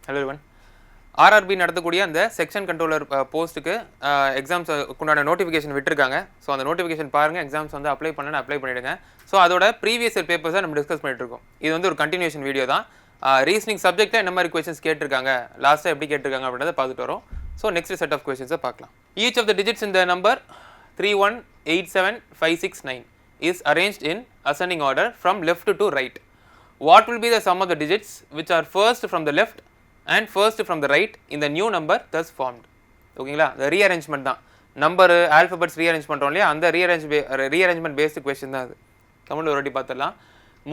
Hello one RRB நடத்தக்கூடிய அந்த section controller போஸ்ட்டுக்கு எக்ஸாம்ஸ் உண்டான நோட்டிஃபிகேஷன் விட்டுருக்காங்க. ஸோ அந்த நோட்டிஃபிகேஷன் பாருங்கள், எக்ஸாம்ஸ் வந்து அப்ளை பண்ணணும், அப்ளை பண்ணிவிடுங்க. ஸோ அதோட ப்ரீவியஸ் இயர் பேப்பர்ஸை நம்ம டிஸ்கஸ் பண்ணிட்டு இருக்கோம். இது வந்து ஒரு கண்டினியூஷன் வீடியோ தான். ரீசனிங் சப்ஜெக்ட்டில் என்ன மாதிரி கொஸ்டின்ஸ் கேட்டிருக்காங்க, லாஸ்ட்டாக எப்படி கேட்டிருக்காங்க அப்படின்றத பார்த்துட்டு வரோம். ஸோ நெக்ஸ்ட் செட் ஆஃப் கொஸ்டின்ஸை பார்க்கலாம். ஈச் ஆஃப் த டிஜிட்ஸ் இந்த number 3187569 is arranged in ascending order from left to right. What will be the sum of the digits which are first from the left and first from the right in the new number thus formed? ஓகேங்களா, இந்த rearrangement தான். Number alphabets rearrange பண்ணுறோம் இல்லையா, அந்த rearrangement based question தான் அது. தமிழ் ஒரு வாட்டி பார்த்துடலாம்.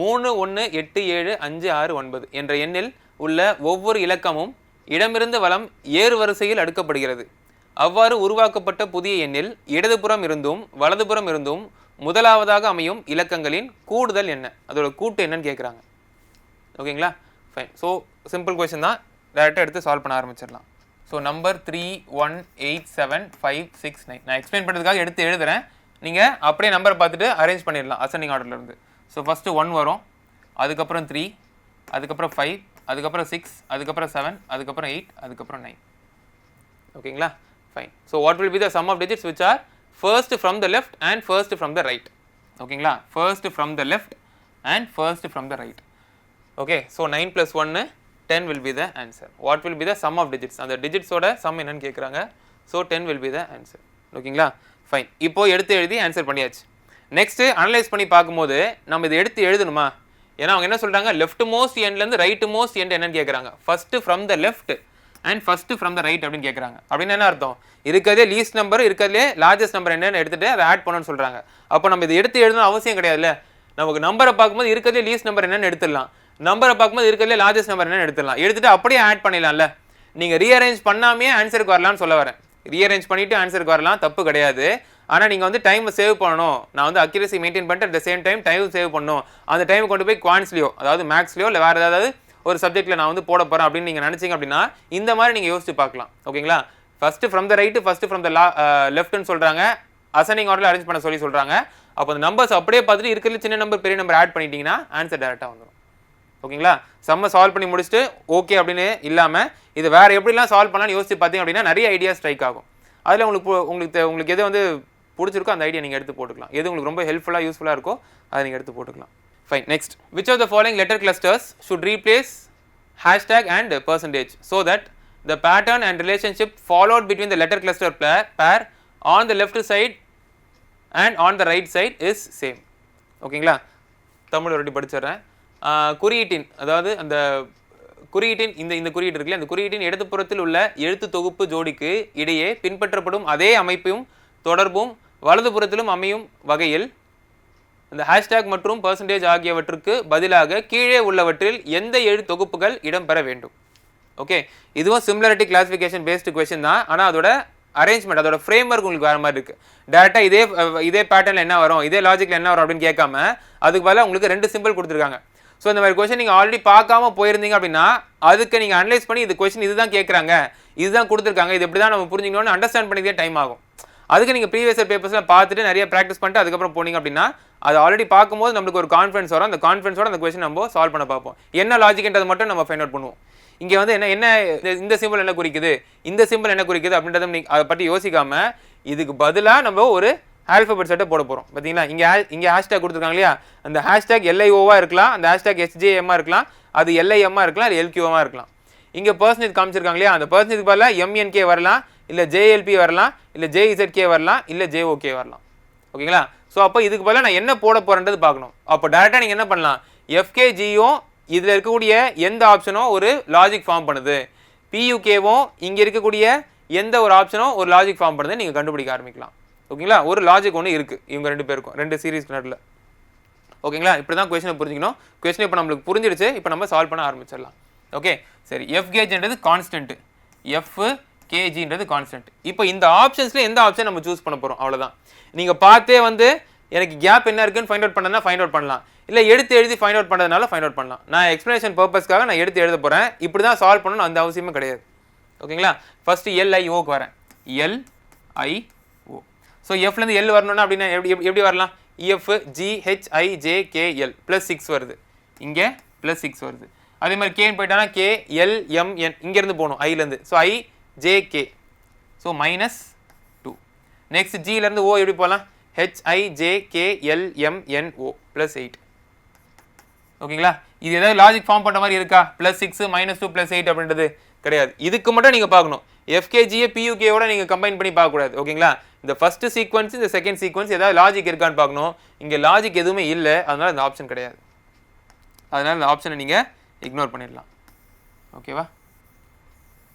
3 1 8 7 5 6 9 என்ற எண்ணில் உள்ள ஒவ்வொரு இலக்கமும் இடமிருந்து வலம் ஏறு வரிசையில் அடுக்கப்படுகிறது. அவ்வாறு உருவாக்கப்பட்ட புதிய எண்ணில் இடதுபுறம் இருந்தும் வலதுபுறம் இருந்தும் முதலாவதாக அமையும் இலக்கங்களின் கூடுதல் என்ன, அதோட கூட்டு என்னன்னு கேட்குறாங்க. ஓகேங்களா, ஃபைன். ஸோ சிம்பிள் கொஸ்டின் தான், டேரெக்டாக எடுத்து சால்வ் பண்ண ஆரம்பிச்சிடலாம். ஸோ நம்பர் 3187569 நான் எக்ஸ்பிளைன் பண்ணுறதுக்காக எடுத்து எழுதுகிறேன். நீங்கள் அப்படியே நம்பரை பார்த்துட்டு அரேஞ்ச் பண்ணிடலாம் அசெண்டிங் ஆர்டர்லேருந்து. ஸோ ஃபஸ்ட்டு 1 வரும், அதுக்கப்புறம் 3, அதுக்கப்புறம் 5, அதுக்கப்புறம் 6, அதுக்கப்புறம் 7, அதுக்கப்புறம் 8, அதுக்கப்புறம் 9. ஓகேங்களா, fine. So what will be the sum of digits which are first from the left and first from the right? ஓகேங்களா, first from the left and first from the right. Okay, so 9 plus 1 10 will be the answer. What will be the sum of digits? அந்த digits ஓட sum என்னன்னு கேட்குறாங்க. So 10 will be the answer. ஓகேங்களா, fine. இப்போ எடுத்து எழுதி answer பண்ணியாச்சு. Next analyse பண்ணி பார்க்கும்போது நம்ம இதை எடுத்து எழுதணுமா? ஏன்னா அவங்க என்ன சொல்கிறாங்க, லெஃப்ட் மோஸ்ட் எண்ட்லேருந்து ரைட் மோஸ்ட் எண்ட் என்னன்னு கேட்குறாங்க. First from the left and first from the right அப்படின்னு கேட்குறாங்க. அப்படின்னு என்ன அர்த்தம், இருக்கிறதே லீஸ்ட் நம்பர் இருக்கிறதுலே லார்ஜஸ்ட் நம்பர் என்னன்னு எடுத்துட்டு அதை ஆட் பண்ணணும்னு சொல்கிறாங்க. அப்போ நம்ம இதை எடுத்து எழுதணும் அவசியம் கிடையாதுல்ல. நமக்கு நம்பரை பார்க்கும்போது இருக்கிறதே லீஸ்ட் நம்பர் என்னன்னு எடுத்துடலாம், நம்பரை பார்க்கும்போது இருக்கிறதுலே லார்ஜஸ்ட் நம்பர் என்னன்னு எடுத்துடலாம், எடுத்துட்டு அப்படியே ஆட் பண்ணிடலாம்ல. நீங்கள் ரீஅரேஞ்ச் பண்ணாமே ஆன்சருக்கு வரலாம்னு சொல்ல வரேன். ரீஅரேஞ்ச் பண்ணிட்டு ஆன்சருக்கு வரலாம், தப்பு கிடையாது. ஆனால் நீங்கள் வந்து டைமை சேவ் பண்ணணும். நான் வந்து அக்யூரசி மெயின்டைன் பண்ணிட்டு at the same time time save பண்ணணும். அந்த டைமை கொண்டு போய் குவான்ஸ்லையோ அதாவது மேக்ஸ்லையோ இல்லை வேறு ஏதாவது ஒரு சப்ஜெக்ட்டில் நான் வந்து போட போகிறேன் அப்படின்னு நீங்கள் நினச்சிங்க அப்படின்னா இந்த மாதிரி நீங்கள் யோசிச்சு பார்க்கலாம். ஓகேங்களா, first from the right first from the லெஃப்ட்னு சொல்கிறாங்க, அசெண்டிங் ஆர்டரில் அரேஞ்ச் பண்ண சொல்கிறாங்க. அப்போ அந்த நம்பர்ஸ் அப்படியே பார்த்துட்டு இருக்கிறது சின்ன நம்பர் பெரிய நம்பர் ஆட் பண்ணிட்டீங்கன்னா ஆன்சர் டேரெக்டாக வந்துடும். ஓகேங்களா, செம்ம சால்வ் பண்ணி முடிச்சுட்டு ஓகே அப்படின்னு இல்லாமல் இது வேறு எப்படிலாம் சால்வ் பண்ணலாம்னு யோசிச்சு பார்த்தீங்க அப்படின்னா நிறைய ஐடியா ஸ்ட்ரைக் ஆகும். அதில் உங்களுக்கு எது வந்து பிடிச்சிருக்கோ அந்த ஐடியா நீங்கள் எடுத்து போட்டுக்கலாம். எது உங்களுக்கு ரொம்ப ஹெல்ப்ஃபுல்லாக யூஸ்ஃபுல்லாக இருக்கோ அதை நீங்கள் எடுத்து போட்டுக்கலாம். Fine. Next, which of the following letter clusters should replace hashtag and percentage so that the pattern and relationship followed between the letter cluster pair on the left side and on the right side is same? ஓகேங்களா, தமிழ் ஒருட்டி படிச்சிடுறேன். குறியீட்டின் அதாவது அந்த குறியீட்டின் இந்த குறியீட்டு இருக்குல்ல, அந்த குறியீட்டின் இடதுபுறத்தில் உள்ள எழுத்து தொகுப்பு ஜோடிக்கு இடையே பின்பற்றப்படும் அதே அமைப்பும் தொடர்பும் வலதுபுறத்திலும் அமையும் வகையில் இந்த ஹேஷ்டேக் மற்றும் பர்சன்டேஜ் ஆகியவற்றுக்கு பதிலாக கீழே உள்ளவற்றில் எந்த எழுத்து தொகுப்புகள் இடம்பெற வேண்டும். ஓகே, இதுவும் சிமிலாரிட்டி கிளாசிஃபிகேஷன் பேஸ்டு கொஸ்டின் தான். ஆனால் அதோட அரேஞ்ச்மெண்ட் அதோட ஃப்ரேம் ஒர்க் உங்களுக்கு வேறு மாதிரி இருக்குது. டேரெக்டாக இதே பேட்டர்னில் என்ன வரும், இதே லாஜிக்கில் என்ன வரும் அப்படின்னு கேட்காம அதுக்கு பதிலாக உங்களுக்கு 2 சிம்பிள் கொடுத்துருக்காங்க. ஸோ இந்த மாதிரி கொஸ்டின் நீங்கள் ஆல்ரெடி பார்க்காம போயிருந்தீங்க அப்படின்னா அதுக்கு நீங்கள் அனலைஸ் பண்ணி இது கொஸ்டின் இதுதான் கேட்குறாங்க, இதுதான் கொடுத்துருக்காங்க, இது எப்படி தான் நம்ம புரிஞ்சுக்கணும்னு அண்டர்ஸ்டாண்ட் பண்ணிக்கே டைம் ஆகும். அதுக்கு நீங்கள் ப்ரீவியஸ் இயர் பேப்பர்ஸ்லாம் பார்த்துட்டு நிறைய ப்ராக்டிஸ் பண்ணிட்டு அதுக்கப்புறம் போனீங்க அப்படின்னா அது ஆல்ரெடி பார்க்கும்போது நம்மளுக்கு ஒரு கான்ஃபிடன்ஸ் வரும். அந்த கான்ஃபிடன்ஸோட அந்த கொஸ்டின் நம்ம சால்வ் பண்ண பார்ப்போம். என்ன லாஜிக்ன்றது மட்டும் நம்ம ஃபைண்ட் அவுட் பண்ணுவோம். இங்கே வந்து என்ன இந்த சிம்பிள் என்ன குறிக்குது, இந்த சிம்பிள் என்ன குறிக்குது அப்படின்றத நீங்கள் அதை பற்றி யோசிக்காமல் இதுக்கு பதிலாக நம்ம ஒரு ஆல்ஃபபெட் செட்டை போட போகிறோம். பார்த்தீங்களா, இங்கே ஹேஷ்டேக் கொடுத்துருக்காங்க இல்லையா, அந்த ஹேஷ்டேக் LIOவாக இருக்கலாம், அந்த ஹேஷ்டேக் SJMஆ இருக்கலாம், அது LIMஆ இருக்கலாம், அது LQவாக இருக்கலாம். இங்கே பர்சன்டேஜ் காமிச்சிருக்காங்க இல்லையா, அந்த பர்சன்டேஜ் பதிலாக MNK வரலாம், இல்லை JLP வரலாம், இல்லை JZK வரலாம், இல்லை JOK வரலாம். ஓகேங்களா, ஸோ அப்போ இதுக்கு பதிலாக நான் என்ன போட போகிறேன்றது பார்க்கணும். அப்போ டேரெக்டாக நீங்கள் என்ன பண்ணலாம், FKGயும் இதில் இருக்கக்கூடிய எந்த ஆப்ஷனும் ஒரு லாஜிக் ஃபார்ம் பண்ணுது, PUKவும் இங்கே இருக்கக்கூடிய எந்த ஒரு ஆப்ஷனும் ஒரு லாஜிக் ஃபார்ம் பண்ணுது நீங்கள் கண்டுபிடிக்க ஆரம்பிக்கலாம். ஓகேங்களா, ஒரு லாஜிக் ஒன்று இருக்குது இவங்க 2 பேருக்கும் 2 சீரீஸ்க்கு நடுவில். ஓகேங்களா, இப்படி தான் கொஸ்டினை புரிஞ்சிக்கணும். கொஸ்டின் இப்போ நம்மளுக்கு புரிஞ்சிடுச்சு, இப்போ நம்ம சால்வ் பண்ண ஆரம்பிச்சிடலாம். ஓகே, சரி. FKGன்றது கான்ஸ்டன்ட், FKGன்றது கான்ஸ்டன்ட். இப்போ இந்த ஆப்ஷன்ஸில் எந்த ஆப்ஷன் நம்ம சூஸ் பண்ண போகிறோம் அவ்வளோதான். நீங்கள் பார்த்தே வந்து எனக்கு கேப் என்ன இருக்குன்னு ஃபைண்ட் அவுட் பண்ணனா ஃபைண்ட் அவுட் பண்ணலாம், இல்லை எடுத்து எழுதி ஃபைண்ட் அவுட் பண்ணுறதுனால ஃபைண்ட் அவுட் பண்ணலாம். நான் எக்ஸ்ப்ளனேஷன் பர்பஸ்க்காக நான் எடுத்து எழுத போகிறேன். இப்படி தான் சால்வ் பண்ணணும், அந்த அவசியமே கிடையாது. ஓகேங்களா, ஃபஸ்ட்டு LIOக்கு வரேன், LIO. ஸோ எஃப்லேருந்து L வரணும்னா அப்படின்னா எப்படி வரலாம், EFGHIJKL +6 வருது, இங்கே +6 வருது. அதே மாதிரி கேன்னு போயிட்டானா கே எல் எம் என் இங்கேருந்து போகணும் ஐலேருந்து. So I J K, so -2. Next ஜிலேருந்து ஓ எப்படி போகலாம், H I J K L M N O +8. ஓகேங்களா, இது ஏதாவது லாஜிக் ஃபார்ம் பண்ணுற மாதிரி இருக்கா, +6 -2 +8 அப்படின்றது கிடையாது. இதுக்கு மட்டும் நீங்கள் பார்க்கணும், எஃப்கேஜியை பியூகேயோட நீங்கள் கம்பைன் பண்ணி பார்க்கக்கூடாது. ஓகேங்களா, இந்த ஃபர்ஸ்ட் சீக்வன்ஸ் இந்த செகண்ட் சீக்வன்ஸ் ஏதாவது லாஜிக் இருக்கான்னு பார்க்கணும். இங்கே லாஜிக் எதுவுமே இல்லை, அதனால இந்த ஆப்ஷன் கிடையாது. அதனால இந்த ஆப்ஷனை நீங்கள் இக்னோர் பண்ணிடலாம். ஓகேவா,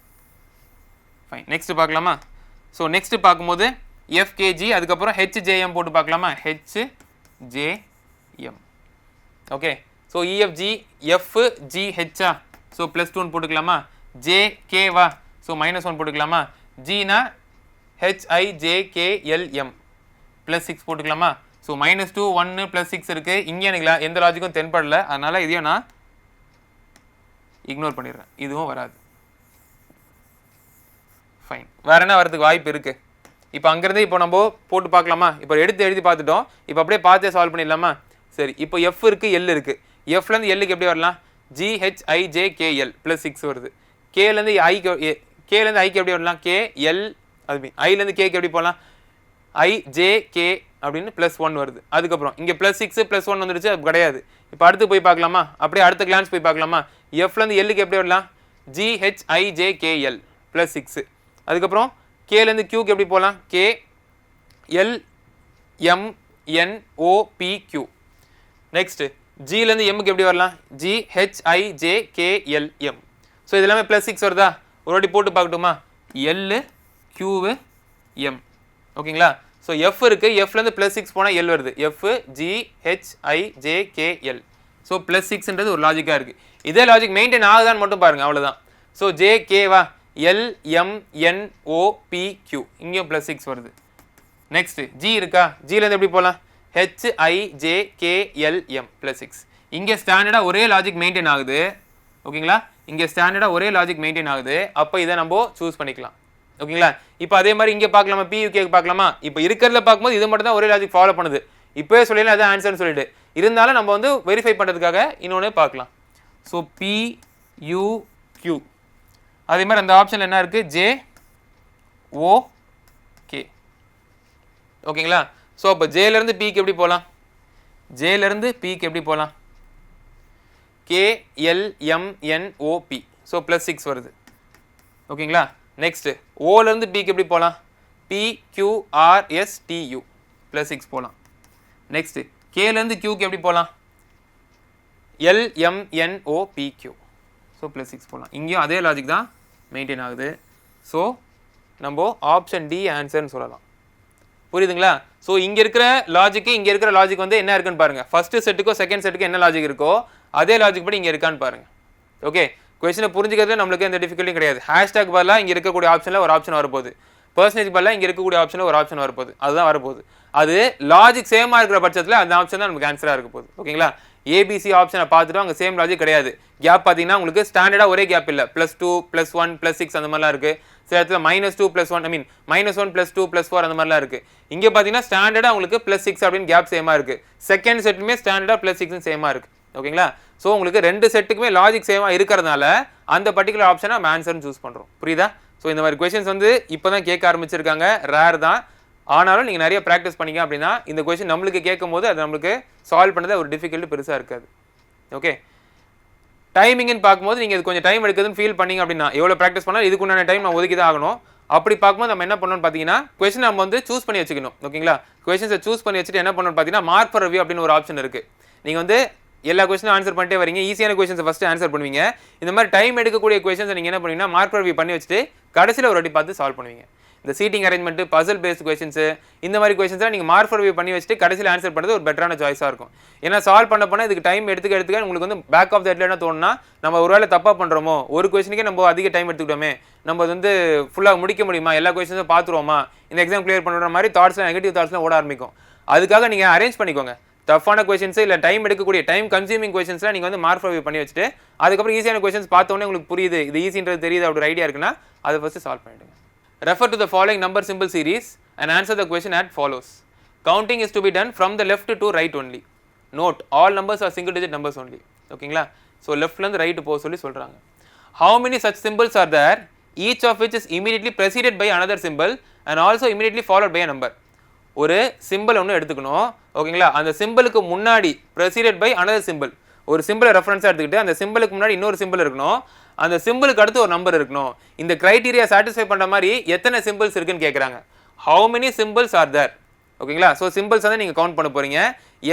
ஃபைன். நெக்ஸ்ட் பார்க்கலாமா. ஸோ நெக்ஸ்ட் பார்க்கும்போது எஃப்கேஜி அதுக்கப்புறம் ஹெச்ஜேஎம் போட்டு பார்க்கலாமா, H J M. Okay, so E F G F G ஹெச்சா, ஸோ +2 போட்டுக்கலாமா, ஜே கேவா, ஸோ -1 போட்டுக்கலாமா, ஜினா HIJKLM +6 போட்டுக்கலாமா. ஸோ -2 1 +6 இருக்கு. இங்கே எனக்கு எந்த லாஜிக்கும் தென்படல, அதனால இதையும் நான் இக்னோர் பண்ணிடுறேன், இதுவும் வராது. ஃபைன், வேற என்ன வரதுக்கு வாய்ப்பு இருக்கு. இப்போ அங்கேருந்து இப்போ நம்ம போட்டு பார்க்கலாமா. இப்போ எடுத்து எழுதி பார்த்துட்டோம், இப்போ அப்படியே பார்த்தே சால்வ் பண்ணிடலாமா. சரி, இப்போ எஃப் இருக்கு எல் இருக்கு. எஃப்லேருந்து எல்லுக்கு எப்படி வரலாம், GHIJKL +6 வருது. கேலேருந்து ஐக்கு எப்படி வரலாம், KL அது ஐலேருந்து கேக்கு எப்படி போகலாம், IJK அப்படின்னு +1 வருது. அதுக்கப்புறம் இங்கே +6 +1 வந்துடுச்சு, அது கிடையாது. இப்போ அடுத்து போய் பார்க்கலாமா, அப்படியே அடுத்த கிளான்ஸ் போய் பார்க்கலாமா. எஃப்லேருந்து எல்லுக்கு எப்படி வரலாம், GHIJKL +6. அதுக்கப்புறம் கேலேருந்து கியூக்கு எப்படி போகலாம், KLMNOPQ. நெக்ஸ்ட் ஜிலேருந்து எம்முக்கு எப்படி வரலாம், GHIJKLM. ஸோ இது எல்லாமே +6 வருதா, ஒரு வாட்டி போட்டு பார்க்கட்டுமா, எல் கியூவு எம். ஓகேங்களா, ஸோ எஃப் இருக்கு, எஃப்லேருந்து +6 போனால் எல் வருது, FGHIJKL. ஸோ +6ன்றது ஒரு லாஜிக்காக இருக்குது. இதே லாஜிக் மெயின்டைன் ஆகுதான்னு மட்டும் பாருங்கள், அவ்வளோதான். ஸோ JKவா, LMNOPQ, இங்கேயும் +6 வருது. நெக்ஸ்ட் ஜி இருக்கா, ஜிலேருந்து எப்படி போகலாம், HIJKLM +6. இங்கே ஸ்டாண்டர்டாக ஒரே லாஜிக் மெயின்டைன் ஆகுது. ஓகேங்களா, இங்கே ஸ்டாண்டர்டாக ஒரே லாஜிக் மெயின்டைன் ஆகுது, அப்போ இதை நம்ம சூஸ் பண்ணிக்கலாம். ஓகேங்களா, இப்போ அதே மாதிரி இங்கே பார்க்கலாமா, PUK பார்க்கலாமா. இப்போ இருக்கிறதுல பார்க்கும்போது இது மட்டும் தான் ஒரே லாஜிக் ஃபாலோ பண்ணுது. இப்போவே சொல்லிடலாம் அதான் ஆன்சர்னு சொல்லிட்டு, இருந்தாலும் நம்ம வந்து வெரிஃபை பண்ணுறதுக்காக இன்னொன்று பார்க்கலாம். ஸோ PUQ அதே மாதிரி அந்த ஆப்ஷனில் என்ன இருக்குது, JOK. ஓகேங்களா, ஸோ அப்போ ஜேலேருந்து பிக்கு எப்படி போகலாம், ஜேலேருந்து பிக்கு எப்படி போகலாம், KLMNOP. ஸோ +6 வருது. ஓகேங்களா, நெக்ஸ்ட் ஓலேருந்து பிக்கு எப்படி போகலாம், PQRSTU +6 போகலாம். நெக்ஸ்ட் கேலேருந்து கியூக்கு எப்படி போகலாம், LMNOPQ. ஸோ +6 போகலாம். இங்கேயும் அதே லாஜிக் தான் மெயின்டைன் ஆகுது. ஸோ நம்ம ஆப்ஷன் டி ஆன்சர்னு சொல்லலாம். புரியுதுங்களா. ஸோ இங்கே இருக்கிற லாஜிக்கு இங்கே இருக்கிற லாஜிக் வந்து என்ன இருக்குன்னு பாருங்கள். ஃபஸ்ட்டு செட்டுக்கோ செகண்ட் செட்டுக்கு என்ன லாஜிக் இருக்கோ அதே லாஜிக் படி இங்கே இருக்கான்னு பாருங்கள். ஓகே, கொஸ்டினை புரிஞ்சுக்கிறது நம்மளுக்கு எந்த டிஃபிகல்ட்டியும் கிடையாது. ஹேஷ்டாக் பதிலாக இங்கே இருக்கக்கூடிய ஆப்ஷனில் ஒரு ஆப்ஷன் வரப்போகுது, பர்சன்டேஜ் பதிலாக இங்கே இருக்கக்கூடிய ஆப்ஷனில் ஒரு ஆப்ஷன் வரப்போகுது, அதுதான் வரப்போகுது. அது லாஜிக் சேமாக இருக்கிற பட்சத்தில் அந்த ஆப்ஷன் தான் நமக்கு ஆன்சராக இருக்க போகுது. ஓகேங்களா, ஏபிசி ஆப்ஷனை பார்த்துட்டு அங்கே சேம் லாஜிக் கிடையாது. கேப் பார்த்தீங்கன்னா உங்களுக்கு ஸ்டாண்டர்டாக ஒரே கேப் இல்லை, +2 +1 +6 அந்த மாதிரிலாம் இருக்குது. சில இடத்துல -2 +1 -1 +2 +4 அந்த மாதிரிலாம் இருக்குது. இங்கே பார்த்தீங்கன்னா ஸ்டாண்டர்டாக உங்களுக்கு +6 அப்படின்னு கேப் சேமாக இருக்குது. செகண்ட் செட்டுமே ஸ்டாண்டர்டாக +6 சேமாக இருக்குது. ஓகேங்களா, ஸோ உங்களுக்கு ரெண்டு செட்டுக்குமே லாஜிக் சேமாக இருக்கிறதுனால அந்த பர்டிகுலர் ஆப்ஷனை நம்ம ஆன்சர்னு சூஸ் பண்ணுறோம். புரியுதா. ஸோ இந்த மாதிரி கொஸ்டின்ஸ் வந்து இப்போ தான் கேட்க ஆரம்பிச்சிருக்காங்க, ரேர் தான். ஆனாலும் நீங்கள் நிறைய ப்ராக்டிஸ் பண்ணிங்க அப்படின்னா இந்த கொஸ்டின் நம்மளுக்கு கேட்கும் போது அது நம்மளுக்கு சால்வ் பண்ணது ஒரு டிஃபிகல்ட்டி பெருசாக இருக்காது. ஓகே, டைமிங்னு பார்க்கும்போது நீங்கள் இது கொஞ்சம் டைம் எடுக்குதுன்னு ஃபீல் பண்ணிங்க அப்படின்னா எவ்வளோ ப்ராக்டிஸ் பண்ணால் இதுக்குண்டான டைம் நம்ம ஒதுக்கி தான் ஆகணும். அப்படி பார்க்கும்போது நம்ம என்ன பண்ணணும்னு பார்த்தீங்கன்னா கொஸ்டின் நம்ம வந்து சூஸ் பண்ணி வச்சுக்கணும். ஓகேங்களா, கொஸ்டின்ஸை சூஸ் பண்ணி வச்சுட்டு என்ன பண்ணணும்னு பார்த்தீங்கன்னா மார்க் ஃபார் ரிவ்யூ அப்படின்னு ஒரு ஆப்ஷன் இருக்குது. நீங்கள் வந்து எல்லா கொஸ்டினும் ஆன்சர் பண்ணிட்டே வரீங்க, ஈஸியான கொஸ்டின்ஸை ஃபஸ்ட்டு ஆன்சர் பண்ணுவீங்க. இந்த மாதிரி டைம் எடுக்கக்கூடிய கொஸ்டின்ஸை நீங்கள் என்ன பண்ணுவீங்கன்னா மார்க் ஃபார் ரிவ்யூ பண்ணி வச்சுட்டு கடைசியில் ஒரு வாட்டி பார்த்து சால்வ் பண்ணுவீங்க. இந்த seating arrangement, puzzle based questions, இந்த மாதிரி கொஸ்டின்ஸ்லாம் நீங்கள் மார்க் ஃபார் ரிவ்யூ பண்ணி வச்சுட்டு கடைசியில் ஆன்சர் பண்ணுறது ஒரு பெட்டரான சாய்ஸாக இருக்கும். ஏன்னா சால்வ் பண்ண இதுக்கு டைம் எடுத்துக்க உங்களுக்கு வந்து பேக் ஆஃப் த ஹெட்ல என்ன தோணுன்னா நம்ம ஒரு வேளை தப்பாக பண்ணுறோமோ, ஒரு கொஸ்டினுக்கே நம்ம அதிக டைம் எடுத்துக்கிட்டோமே, நம்ம வந்து ஃபுல்லாக முடிக்க முடியுமா, எல்லா கொஸ்டின்ஸும் பார்த்துருவோமா, இந்த எக்ஸாம் கிளியர் பண்ணுற மாதிரி தாட்ஸ்லாம் நெகட்டிவ் தாட்ஸ்லாம் ஓட ஆரம்பிக்கும். அதுக்காக நீங்கள் அரேஞ்ச் பண்ணிக்கோங்க. டஃப்பான கொஸ்டின்ஸ் இல்லை டைம் எடுக்கக்கூடிய டைம் கன்சியூமிங் கொஸ்டின்ஸ்லாம் நீங்கள் வந்து மார்க் ஃபார் ரிவ்யூ பண்ணி வச்சுட்டு அதுக்கப்புறம் ஈஸியான கொஸ்டின்ஸ் பார்த்தோன்னே உங்களுக்கு புரியுது இது ஈஸின்றது தெரியுது அப்படி ஐடியா இருக்குன்னா அதை ஃபஸ்ட்டு சால்வ் பண்ணிவிடுங்க. Refer to the following number symbol series and answer the question as follows. Counting is to be done from the left to right only. Note, all numbers are single digit numbers only. ஓகேங்களா, so லெஃப்ட்லேருந்து right போக சொல்லி சொல்கிறாங்க. How many such symbols are there each of which is immediately preceded by another symbol and also immediately followed by a number. ஒரு symbol ஒன்று எடுத்துக்கணும், ஓகேங்களா? அந்த சிம்பிளுக்கு முன்னாடி ப்ரெசிடட் பை அனதர் சிம்பிள், ஒரு சிம்பிளை ரெஃபரன்ஸாக எடுத்துக்கிட்டு அந்த சிம்பிளுக்கு முன்னாடி இன்னொரு சிம்பிள் இருக்கணும், அந்த சிம்பிளுக்கு அடுத்து ஒரு நம்பர் இருக்கணும். இந்த கிரைட்டீரியா சாட்டிஸ்ஃபை பண்ணுற மாதிரி எத்தனை சிம்பிள்ஸ் இருக்குன்னு கேட்குறாங்க. How many symbols are there, ஓகேங்களா? ஸோ சிம்பிள்ஸ் வந்து நீங்கள் கவுண்ட் பண்ண போகிறீங்க.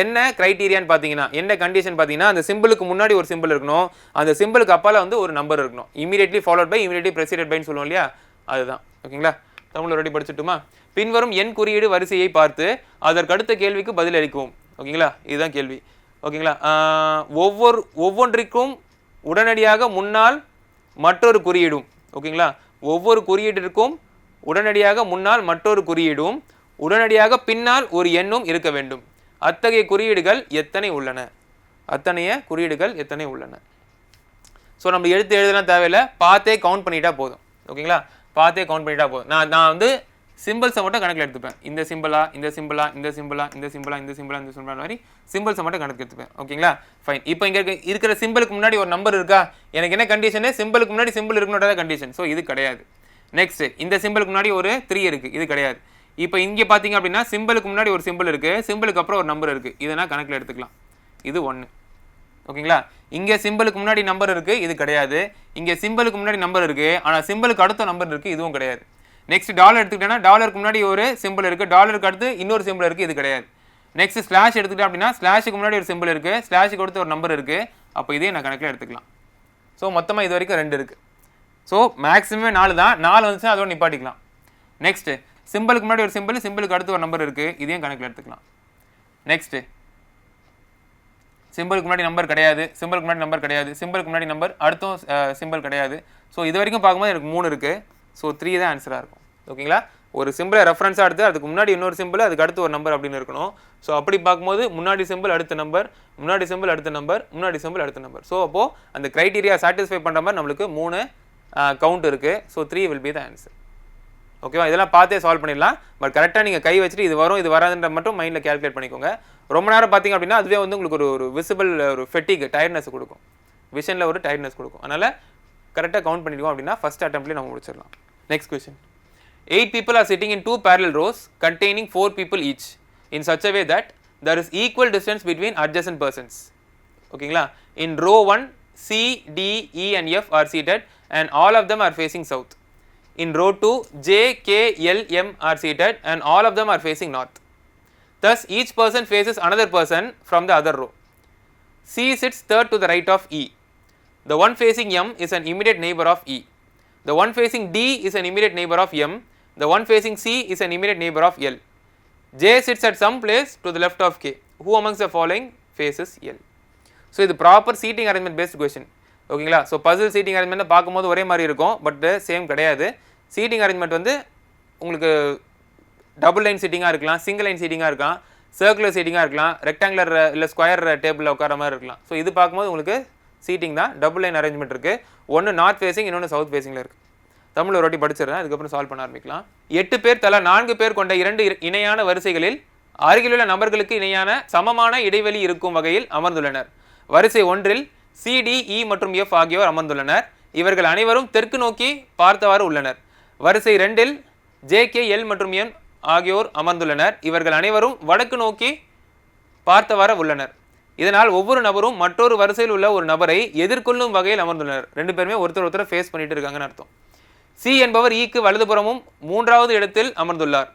என்ன கிரைட்டீரியான்னு பார்த்தீங்கன்னா, என்ன கண்டிஷன் பார்த்தீங்கன்னா, அந்த சிம்பிளுக்கு முன்னாடி ஒரு சிம்பிள் இருக்கணும், அந்த சிம்பிளுக்கு அப்பால வந்து ஒரு நம்பர் இருக்கணும். இமீடியட்லி ஃபாலோட் பை, இமீடியட்லி ப்ரெசிடட் பைன்னு சொல்லுவோம் இல்லையா, அதுதான். ஓகேங்களா? தமிழ் ரெடி படிச்சுட்டுமா? பின்வரும் எண் குறியீடு வரிசையை பார்த்து அதற்கு அடுத்த கேள்விக்கு பதில் அளிக்கவும். ஓகேங்களா? இதுதான் கேள்வி. ஓகேங்களா? ஒவ்வொன்றிற்கும் உடனடியாக முன்னால் மற்றொரு குறியீடும், ஓகேங்களா? ஒவ்வொரு குறியீட்டிற்கும் உடனடியாக முன்னால் மற்றொரு குறியீடும் உடனடியாக பின்னால் ஒரு எண்ணும் இருக்க வேண்டும். அத்தகைய குறியீடுகள் எத்தனை உள்ளன? அத்தனைய குறியீடுகள் எத்தனை உள்ளன? ஸோ நம்ம எழுதலாம் தேவையில்லை, பார்த்தே கவுண்ட் பண்ணிட்டா போதும். ஓகேங்களா? பார்த்தே கவுண்ட் பண்ணிட்டா போதும். நான் வந்து சிம்பிள்ஸை மட்டும் கணக்கில் எடுத்துப்பேன். இந்த சிம்பிளா, இந்த சிம்பிளா, இந்த சிம்பிளா, இந்த சிம்பிளா, இந்த சிம்பிளா, இந்த சிம்பிளா மாதிரி சிம்பிள்ஸை மட்டும் கணக்கு எடுத்துப்பேன். ஓகேங்களா? ஃபைன். இப்போ இங்கே இருக்கிற சிம்பிளுக்கு முன்னாடி ஒரு நம்பர் இருக்கா? எனக்கு என்ன கண்டிஷனு? சிம்பிளுக்கு முன்னாடி சிம்பிள் இருக்கணுன்றத கண்டிஷன். ஸோ இது கிடையாது. நெக்ஸ்ட், இந்த சிம்பிளுக்கு முன்னாடி ஒரு 3 இருக்குது, இது கிடையாது. இப்போ இங்கே பார்த்தீங்க அப்படின்னா சிம்பிளுக்கு முன்னாடி ஒரு சிம்பிள் இருக்குது, சிம்பிளுக்கு அப்புறம் ஒரு நம்பர் இருக்குது, இதை நான் கணக்கில் எடுத்துக்கலாம். இது 1. ஓகேங்களா? இங்கே சிம்பிளுக்கு முன்னாடி நம்பர் இருக்குது, இது கிடையாது. இங்கே சிம்பிளுக்கு முன்னாடி நம்பர் இருக்குது, ஆனால் சிம்பிளுக்கு அடுத்த நம்பர் இருக்குது, இதுவும் கிடையாது. நெக்ஸ்ட் டாலர் எடுத்துக்கிட்டேன்னா டாலருக்கு முன்னாடி ஒரு சிம்பிள் இருக்குது, டாலருக்கு அடுத்து இன்னொரு சிம்பிள் இருக்குது, இது கிடையாது. நெக்ஸ்ட் ஸ்லாஷ் எடுத்துக்கிட்டேன் அப்படின்னா ஸ்லாஷுக்கு முன்னாடி ஒரு சிம்பிள் இருக்குது, ஸ்லாஷுக்கு அடுத்து ஒரு நம்பர் இருக்குது, அப்போ இதே நான் கணக்கில் எடுத்துக்கலாம். ஸோ மொத்தமாக இது வரைக்கும் 2 இருக்குது. ஸோ மேக்ஸிமம் 4 தான். 4 வந்துச்சுன்னா அதோட நிப்பாட்டிக்கலாம். நெக்ஸ்ட்டு சிம்பிளுக்கு முன்னாடி ஒரு சிம்பிள், சிம்பிளுக்கு அடுத்து ஒரு நம்பர் இருக்குது, இதையும் கணக்கில் எடுத்துக்கலாம். நெக்ஸ்ட்டு சிம்பிளுக்கு முன்னாடி நம்பர் கிடையாது, சிம்பிளுக்கு முன்னாடி நம்பர் கிடையாது, சிம்பிளுக்கு முன்னாடி நம்பர் அடுத்தும் சிம்பிள் கிடையாது. ஸோ இது வரைக்கும் பார்க்கும்போது எனக்கு 3 இருக்குது. ஸோ 3 தான் ஆன்சராக இருக்கும். ஓகேங்களா? ஒரு சிம்பிளை ரெஃபரன்ஸாக எடுத்து அதுக்கு முன்னாடி இன்னொரு சிம்பிள், அதுக்கு அடுத்து ஒரு நம்பர் அப்படின்னு இருக்கணும். ஸோ அப்படி பார்க்கும்போது முன்னாடி சிம்பிள் அடுத்த நம்பர், முன்னாடி சிம்பிள் அடுத்த நம்பர், முன்னாடி சிம்பிள் அடுத்த நம்பர். ஸோ அப்போது அந்த க்ரைட்டீரியா சாட்டிஸ்ஃபை பண்ணுற மாதிரி நம்மளுக்கு 3 கவுண்ட் இருக்குது. So 3 will be the answer. ஓகேவா? இதெல்லாம் பார்த்தே சால்வ் பண்ணிடலாம். பட் கரெக்டாக நீங்கள் கை வச்சுட்டு இது வரும் இது வராதுன்ற மட்டும் மைண்டில் கேல்குலேட் பண்ணிக்கோங்க. ரொம்ப நேரம் பார்த்தீங்க அப்படின்னா அதுவே வந்து உங்களுக்கு ஒரு விசிபிள் ஒரு ஃபெட்டிக் டயர்ட்னஸ் கொடுக்கும், விஷனில் ஒரு டயர்ட்னஸ் கொடுக்கும். அதனால் கரெக்டாக கவுண்ட் பண்ணிடுவோம் அப்படின்னா ஃபஸ்ட் அட்டெம்ப்ட்லேயே நம்ம முடிச்சிடலாம். Next question. 8 people are sitting in 2 parallel rows containing 4 people each in such a way that there is equal distance between adjacent persons. ஓகேங்களா? In row 1, C, D, E and F are seated and all of them are facing south. In row 2, J, K, L, M are seated and all of them are facing north. Thus, each person faces another person from the other row. C sits third to the right of E. The one facing M is an immediate neighbor of E. The one facing D is an immediate neighbor of M. The one facing C is an immediate neighbor of L. J sits at some place to the left of K. Who amongst the following faces L? So, இது proper seating arrangement based question. ஓகேங்களா? So puzzle seating arrangement பார்க்கும்போது ஒரே மாதிரி இருக்கும், but same கிடையாது. Seating arrangement வந்து உங்களுக்கு double line சீட்டிங்காக இருக்கலாம், சிங்கிள் லைன் சீட்டிங்காக இருக்கலாம், சர்க்குலர் சீட்டிங்காக இருக்கலாம், ரெக்டாங்குலர் இல்லை ஸ்கொயர் டேபிளில் உட்கார மாதிரி இருக்கலாம். ஸோ இது பார்க்கும்போது உங்களுக்கு சீட்டிங் தான். டபுள் லைன் அரேஞ்ச்மெண்ட் இருக்குது. ஒன்று நார்த் ஃபேஸிங், இன்னொன்று சவுத் ஃபேஸிங்கில் இருக்குது. தமிழ் ஒரு வாட்டி படிச்சிடுறேன், அதுக்கப்புறம் சால்வ் பண்ண ஆரம்பிக்கலாம். 8 பேர் தலா 4 பேர் கொண்ட 2 இணையான வரிசைகளில் அருகிலுள்ள நபர்களுக்கு இணையான சமமான இடைவெளி இருக்கும் வகையில் அமர்ந்துள்ளனர். வரிசை 1இல் C, D, E மற்றும் F ஆகியோர் அமர்ந்துள்ளனர். இவர்கள் அனைவரும் தெற்கு நோக்கி பார்த்தவாறு உள்ளனர். வரிசை 2இல் J, K, L மற்றும் M ஆகியோர் அமர்ந்துள்ளனர். இவர்கள் அனைவரும் வடக்கு நோக்கி பார்த்தவாறு உள்ளனர். இதனால் ஒவ்வொரு நபரும் மற்றொரு வரிசையில் உள்ள ஒரு நபரை எதிர்கொள்ளும் வகையில் அமர்ந்துள்ளனர். 2 பேருமே ஒருத்தர் ஃபேஸ் பண்ணிட்டு இருக்காங்கன்னு அர்த்தம். C என்பவர் E க்கு வலதுபுறமும் 3வது இடத்தில் அமர்ந்துள்ளார்.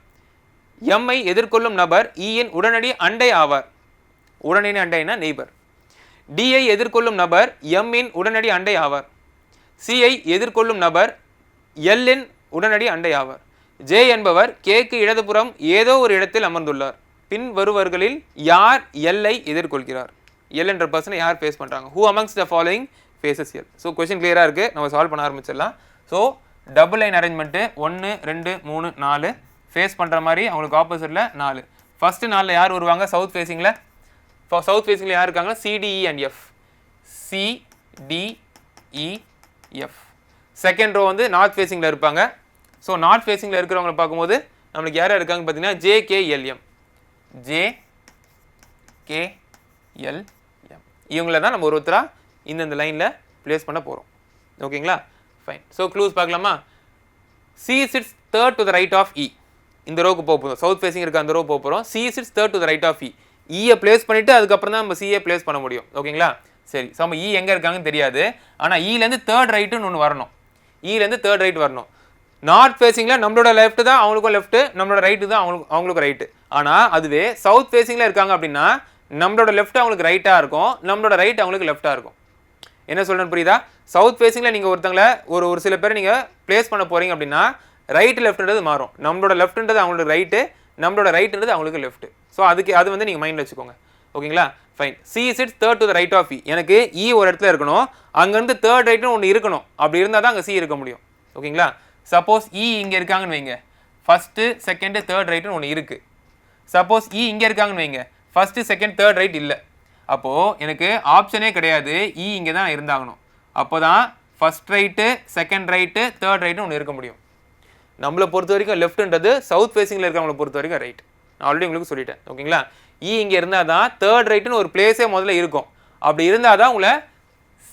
M ஐ எதிர்கொள்ளும் நபர் E இன் உடனடி அண்டை ஆவார். உடனடி அண்டைனா நெய்பர். D ஐ எதிர்கொள்ளும் நபர் M இன் உடனடி அண்டை ஆவார். C ஐ எதிர்கொள்ளும் நபர் L இன் உடனடி அண்டை ஆவார். J என்பவர் K க்கு இடதுபுறம் ஏதோ ஒரு இடத்தில் அமர்ந்துள்ளார். பின் வருவர்களில் யார் L ஐ எதிர்கொள்கிறார்? L என்ற பர்சனை யார் ஃபேஸ் பண்ணுறாங்க? Who amongst the following faces L? So question கிளியராக இருக்குது, நம்ம சால்வ் பண்ண ஆரம்பிச்சிடலாம். So double line arrangement 1, 2, 3, 4 face பண்ணுற மாதிரி அவங்களுக்கு ஆப்போசிட்டில் 4. ஃபஸ்ட்டு 4ல் யார் வருவாங்க? சவுத் ஃபேஸிங்கில். சவுத் ஃபேஸிங்கில் யார் இருக்காங்க? C, D, E and F. C, D, E, F. Second row வந்து நார்த் ஃபேஸிங்கில் இருப்பாங்க. ஸோ நார்த் ஃபேஸிங்கில் இருக்கிறவங்களை பார்க்கும்போது நம்மளுக்கு யார் இருக்காங்க பார்த்தீங்கன்னா J, K, L, M. J, K, L, M. இவங்கள தான் நம்ம ஒருத்தராக இந்த லைனில் ப்ளேஸ் பண்ண போகிறோம். ஓகேங்களா? ஃபைன். ஸோ க்ளூஸ் பார்க்கலாமா? C sits third to the right of E. இந்த ரோக்கு போக போகிறோம். சவுத் ஃபேஸிங் இருக்க அந்த ரோ போக போகிறோம். C sits third to the right of E. ஈயை ப்ளேஸ் பண்ணிவிட்டு அதுக்கப்புறம் தான் நம்ம சியை ப்ளேஸ் பண்ண முடியும். ஓகேங்களா? சரி. ஸோ நம்ம எங்கே இருக்காங்கன்னு தெரியாது. ஆனால் ஈலேருந்து தேர்ட் ரைட்டுன்னு ஒன்று வரணும். ஈலேருந்து தேர்ட் ரைட் வரணும். நார்த் ஃபேஸிங்கில் நம்மளோட லெஃப்ட் தான் அவங்களுக்கும் லெஃப்ட், நம்மளோட ரைட்டு தான் அவங்களுக்கு ரைட்டு. ஆனால் அதுவே சவுத் ஃபேஸிங்கில் இருக்காங்க அப்படின்னா நம்மளோட லெஃப்ட் அவங்களுக்கு ரைட்டாக இருக்கும், நம்மளோட ரைட் அவங்களுக்கு லெஃப்ட்டாக இருக்கும். என்ன சொல்கிறேன்னு புரியுதா? சவுத் ஃபேஸிங்கில் நீங்கள் ஒருத்தங்களை ஒரு சில பேர் நீங்கள் ப்ளேஸ் பண்ண போகிறீங்க அப்படின்னா ரைட்டு லெஃப்ட்ன்றது மாறும். நம்மளோட லெஃப்ட்ன்றது அவங்களோட ரைட்டு, நம்மளோட ரைட்டுன்றது அவங்களுக்கு லெஃப்ட். ஸோ அது வந்து நீங்கள் மைண்டில் வச்சுக்கோங்க. ஓகேங்களா? Fine. C sits third to the right of E. எனக்கு E ஒரு இடத்துல இருக்கணும், அங்கேருந்து தேர்ட் ரைட்டுன்னு ஒன்று இருக்கணும். அப்படி இருந்தால் தான் அங்கே C இருக்க முடியும். ஓகேங்களா? சப்போஸ் E இங்கே இருக்காங்கன்னு வைங்க, ஃபஸ்ட்டு செகண்டு தேர்ட் ரைட்டுன்னு ஒன்று இருக்குது. சப்போஸ் E இங்கே இருக்காங்கன்னு வைங்க, ஃபஸ்ட்டு செகண்ட் தேர்ட் ரைட் இல்லை. அப்போது எனக்கு ஆப்ஷனே கிடையாது, E இங்கே தான் இருந்தாகணும். அப்போ தான் first right, second right, third ரைட்டுன்னு ஒன்று இருக்க முடியும். நம்மளை பொறுத்த வரைக்கும் லெஃப்ட்ன்றது சவுத் ஃபேஸிங்கில் இருக்கிறவங்களை பொறுத்த வரைக்கும் ரைட். நான் ஆல்ரெடி உங்களுக்கு சொல்லிட்டேன். ஓகேங்களா? E இங்கே இருந்தால் தான் தேர்ட் ரைட்டுன்னு ஒரு பிளேஸே முதல்ல இருக்கும். அப்படி இருந்தால் தான் உங்களை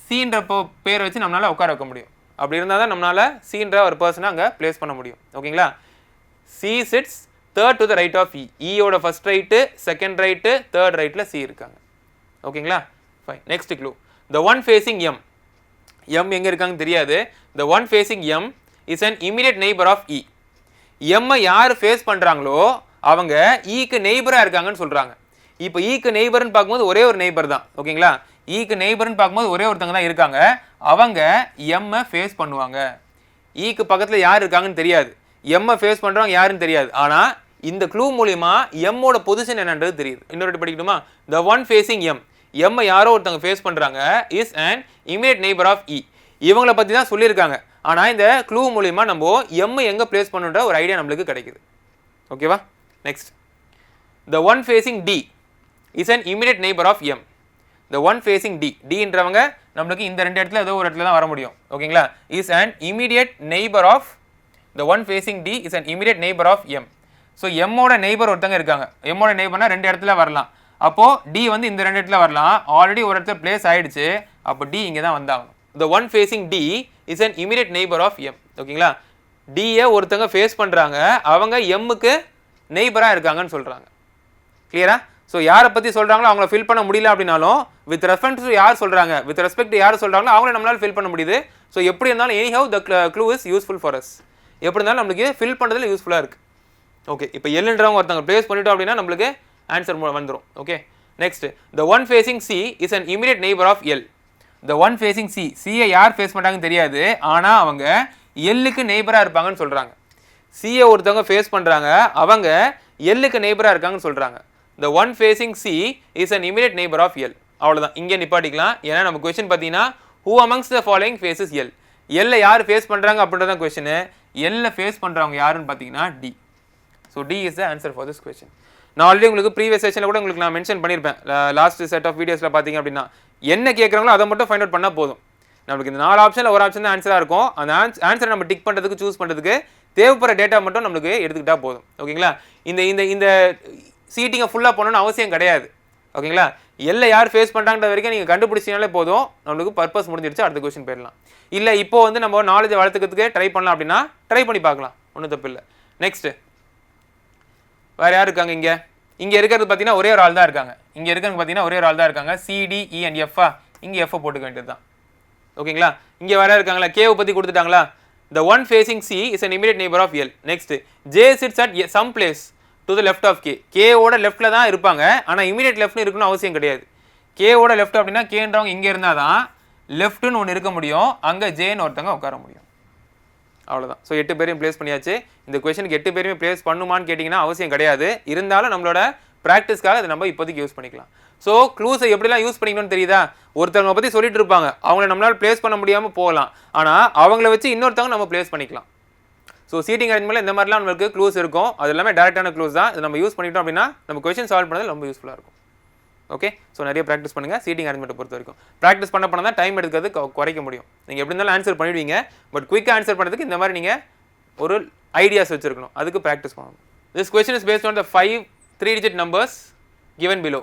சீன்ற பேர் வச்சு நம்மளால் உட்கார வைக்க முடியும். அப்படி இருந்தால் தான் நம்மளால் சீன்ற ஒரு பர்சனை அங்கே ப்ளேஸ் பண்ண முடியும். ஓகேங்களா? C sits third to the right of E. ஈயோட first right, second right, third ரைட்டில் C இருக்காங்க. ஓகேங்களா? Fine. Next clue. The one facing M. M எங்கே இருக்காங்கன்னு தெரியாது. The one facing M is an immediate neighbor of E. M யார் face பண்ணுறாங்களோ அவங்க ஈக்கு நெய்பராக இருக்காங்கன்னு சொல்கிறாங்க. இப்போ ஈக்கு நெய்பர்னு பார்க்கும்போது ஒரே ஒரு நெய்பர் தான். ஓகேங்களா? ஈக்கு நெய்பர்னு பார்க்கும்போது ஒரே ஒருத்தங்க தான் இருக்காங்க. அவங்க எம்மை ஃபேஸ் பண்ணுவாங்க. ஈக்கு பக்கத்தில் யார் இருக்காங்கன்னு தெரியாது, எம்மை ஃபேஸ் பண்ணுறவங்க யாருன்னு தெரியாது. ஆனால் இந்த க்ளூ மூலிமா எம்மோட பொசிஷன் என்னன்றது தெரியுது. இன்னொரு படிக்கணுமா? The one facing M. எம்மை யாரோ ஒருத்தவங்க ஃபேஸ் பண்ணுறாங்க, is and immediate neighbour of E. இவங்களை பற்றி தான் சொல்லியிருக்காங்க. ஆனால் இந்த க்ளூ மூலிமா நம்ம எம்மை எங்கே ப்ளேஸ் பண்ணுன்ற ஒரு ஐடியா நம்மளுக்கு கிடைக்குது. ஓகேவா? Next. The one facing D is and immediate neighbour of M. The one facing D, டின்றவங்க நம்மளுக்கு இந்த ரெண்டு இடத்துல ஏதோ ஒரு இடத்துல தான் வர முடியும். ஓகேங்களா? Is and immediate neighbour of the one facing D is and immediate neighbour of M. So எம்மோட நெய்பர் ஒருத்தங்க இருக்காங்க. எம்மோட நெய்பர்னா ரெண்டு இடத்துல வரலாம். அப்போது டி வந்து இந்த ரெண்டு இடத்துல வரலாம். ஆல்ரெடி ஒரு இடத்துல பிளேஸ் ஆகிடுச்சு. அப்போ டி இங்கே தான் வந்தாகணும். The one facing D is and immediate neighbour of M. ஓகேங்களா? டியை ஒருத்தங்க ஃபேஸ் பண்ணுறாங்க, அவங்க எம்முக்கு நெய்பராக இருக்காங்கன்னு சொல்கிறாங்க. கிளியரா? ஸோ யாரை பற்றி சொல்கிறாங்களோ அவங்கள ஃபில் பண்ண முடியல அப்படின்னாலும் வித் ரெஃபரன்ஸ் டு யார் சொல்கிறாங்க, வித் ரெஸ்பெக்ட் யார் சொல்கிறாங்களோ அவங்கள நம்மளால் ஃபில் பண்ண முடியுது. ஸோ எப்படி இருந்தாலும் anyhow the clue is useful for us. எப்படி இருந்தாலும் நம்மளுக்கு ஃபில் பண்ணுறதுல யூஸ்ஃபுல்லாக இருக்குது. ஓகே, இப்போ எல்ன்றவங்க ஒருத்தவங்க ப்ளேஸ் பண்ணிட்டோம் அப்படின்னா நம்மளுக்கு ஆன்சர் வந்துடும். Okay, next. The one facing C is an immediate neighbour of L. The one facing C, சியை யார் ஃபேஸ் பண்ணுறாங்கன்னு தெரியாது, ஆனால் அவங்க எல்லுக்கு நெய்பராக இருப்பாங்கன்னு சொல்கிறாங்க. சியை ஒருத்தவங்க ஃபேஸ் பண்ணுறாங்க, அவங்க எல்லுக்கு நெய்பராக இருக்காங்கன்னு சொல்கிறாங்க. The one facing C is an immediate neighbour of L. அவ்வளோதான், இங்கே நிப்பாட்டிக்கலாம். ஏன்னா நம்ம கொஸ்டின் பார்த்தீங்கன்னா who amongst the following faces L. எல்லை யார் ஃபேஸ் பண்ணுறாங்க அப்படின்றதான் கொஸ்டின். எல்லை ஃபேஸ் பண்ணுறவங்க யாருன்னு பார்த்தீங்கன்னா D. So D is the answer for this question. நான் ஆல்ரெடி உங்களுக்கு ப்ரீவியஸ் செஷனில் கூட உங்களுக்கு நான் மென்ஷன் பண்ணியிருப்பேன். லாஸ்ட் செட் ஆஃப் வீடியோஸில் பார்த்தீங்க அப்படின்னா என்ன கேட்குறாங்களோ அதை மட்டும் ஃபைண்ட் அவுட் பண்ணால் போதும். நம்மளுக்கு இந்த 4 ஆப்ஷனில் ஒரு ஆப்ஷன் தான் ஆன்சராக இருக்கும். அந்த ஆன்சரை நம்ம டிக் பண்ணுறதுக்கு, சூஸ் பண்ணுறதுக்கு தேவைப்படுற டேட்டா மட்டும் நம்மளுக்கு எடுத்துக்கிட்டால் போதும். ஓகேங்களா? இந்த இந்த இந்த சீட்டிங்கை ஃபுல்லாக போகணுன்னு அவசியம் கிடையாது. ஓகேங்களா? எல்லை யார் ஃபேஸ் பண்ணுறாங்கிற வரைக்கும் நீங்கள் கண்டுபிடிச்சினாலே போதும், நம்மளுக்கு பர்பஸ் முடிஞ்சிருச்சு. அடுத்த கொஸ்டின் போயிடலாம். இல்லை இப்போ வந்து நம்ம நாலேஜை வளர்த்துக்கிறதுக்கு ட்ரை பண்ணலாம் அப்படின்னா ட்ரை பண்ணி பார்க்கலாம், ஒன்றும் தப்பு இல்லை. நெக்ஸ்ட்டு வேறு யார் இருக்காங்க? இங்கே இருக்கிறது பார்த்தீங்கன்னா ஒரே ஒரு ஆள் தான் இருக்காங்க. இங்கே இருக்கிறது பார்த்தீங்கன்னா ஒரே ஒரு ஆள் தான் இருக்காங்க. சிடிஇ அண்ட் எஃப்ஆ, இங்கே எஃப்ஐ போட்டுக்க வேண்டியது தான். ஓகேங்களா? இங்கே வேறு இருக்காங்களா? கேவை பற்றி கொடுத்துட்டாங்களா? The one facing C is an immediate neighbour of L. Next, J sits at some place to the left of K. கேவோட லெஃப்ட்டில் தான் இருப்பாங்க, ஆனால் இமிடியேட் லெஃப்ட்னு இருக்கணும்னு அவசியம் கிடையாது. கேவோட லெஃப்ட் அப்படின்னா கேன்றவங்க இங்கே இருந்தால் தான் லெஃப்ட்டுன்னு ஒன்று இருக்க முடியும், அங்கே ஜேன்னு ஒருத்தவங்க உட்கார முடியும். அவ்வளோதான். ஸோ 8 பேரையும் ப்ளேஸ் பண்ணியாச்சு. இந்த கொஸ்டினுக்கு 8 பேருமே ப்ளேஸ் பண்ணுமான்னு கேட்டிங்கன்னா அவசியம் கிடையாது. இருந்தாலும் நம்மளோட ப்ராக்டிஸ்க்காக அதை நம்ம இப்போதைக்கு யூஸ் பண்ணிக்கலாம். ஸோ க்ளூஸை எப்படிலாம் யூஸ் பண்ணிக்கணும்னு தெரியுதா? ஒருத்தவங்க பற்றி சொல்லிட்டு இருப்பாங்க, அவங்கள நம்மளால் ப்ளேஸ் பண்ண முடியாமல் போகலாம், ஆனால் அவங்கள வச்சு இன்னொருத்தவங்க நம்ம ப்ளேஸ் பண்ணிக்கலாம். ஸோ சீட்டிங் அரேஞ்ச்மெண்ட்டில் இந்த மாதிரிலாம் நம்மளுக்கு க்ளூஸ் இருக்கும். அது எல்லாமே டேரெக்டான க்ளூஸ் தான். இதை நம்ம யூஸ் பண்ணிட்டோம் அப்படின்னா நம்ம கொஸ்டின் சால்வ் பண்ணது ரொம்ப யூஸ்ஃபுல்லாக இருக்கும். ஓகே, ஸோ நிறைய ப்ராக்டிஸ் பண்ணுங்கள். சீட்டிங் அரேஞ்ச்மெண்ட்டை பொறுத்த வரைக்கும் ப்ராக்டிஸ் பண்ண தான் டைம் எடுக்கிறது குறைக்க முடியும். நீங்கள் எப்படி இருந்தாலும் ஆன்சர் பண்ணிடுவீங்க, பட் குயிக்காக ஆன்சர் பண்ணுறதுக்கு இந்த மாதிரி நீங்கள் ஒரு ஐடியாஸ் வச்சுருக்கணும், அதுக்கு ப்ராக்டிஸ் பண்ணணும். This question is based on the 5 3-digit numbers given below.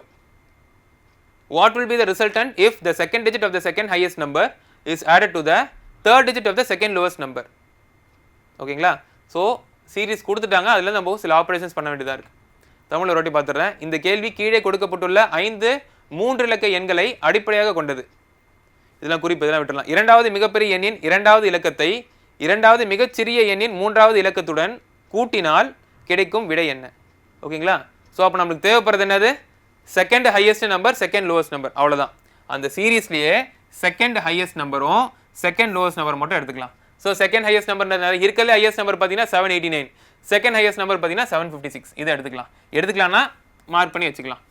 what will be the resultant if the second digit of the second highest number is added to the third digit of the second lowest number. ஓகேங்களா? So series கொடுத்துட்டாங்க, அதில் நம்ம சில operations பண்ண வேண்டியதாக இருக்குது. தமிழ் ஒரு வாட்டி பார்த்துடுறேன். இந்த கேள்வி கீழே கொடுக்கப்பட்டுள்ள 5 3 இலக்க எண்களை அடிப்படையாக கொண்டது. இதெல்லாம் குறிப்பு, இதெல்லாம் விட்டுடலாம். இரண்டாவது மிகப்பெரிய எண்ணின் இரண்டாவது இலக்கத்தை இரண்டாவது மிகச்சிறிய எண்ணின் மூன்றாவது இலக்கத்துடன் கூட்டினால் கிடைக்கும் விடை என்ன? ஓகேங்களா? ஸோ அப்போ நம்மளுக்கு தேவைப்படுறது என்னது? Second highest number, second lowest number, அவ்வளோதான். அந்த சீரீஸ்லேயே செகண்ட் ஹையஸ்ட் நம்பரும் செகண்ட் லோவஸ்ட் நம்பர் மட்டும் எடுத்துக்கலாம். ஸோ செகண்ட் ஹையஸ்ட் நம்பர் இருக்கல ஹையஸ்ட் நம்பர் பார்த்தீங்கன்னா 789, செகண்ட் ஹையஸ்ட் நம்பர் பார்த்தீங்கன்னா 756. இதை எடுத்துக்கலாம்னா மார்க் பண்ணி வச்சுக்கலாம்.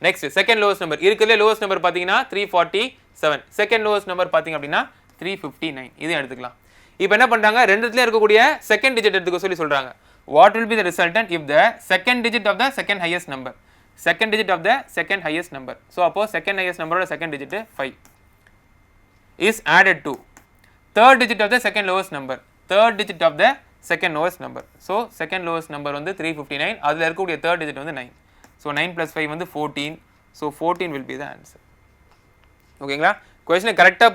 நெக்ஸ்ட் செகண்ட் லோவஸ்ட் நம்பர் இருக்கல லோவஸ்ட் நம்பர் பார்த்தீங்கன்னா 347, செகண்ட் லோவஸ்ட் நம்பர் பார்த்தீங்க அப்படின்னா 359. இதை எடுத்துக்கலாம். இப்போ என்ன பண்ணுறாங்க, ரெண்டுத்துலேயும் இருக்கக்கூடிய செகண்ட் டிஜிட் எடுத்துக்க சொல்லி சொல்கிறாங்க. What will be the resultant if the second digit of the second highest number, second digit of the second highest number, so அப்போ second highest number ஓட second digit 5 is added to third digit of the second lowest number, third digit of the second lowest number. So second lowest number வந்து 359, அதில் இருக்கக்கூடிய third digit வந்து 9. So 9 plus 5 வந்து 14. So 14 will be the answer. ஓகேங்களா? கொஸ்டினை கரெக்டாக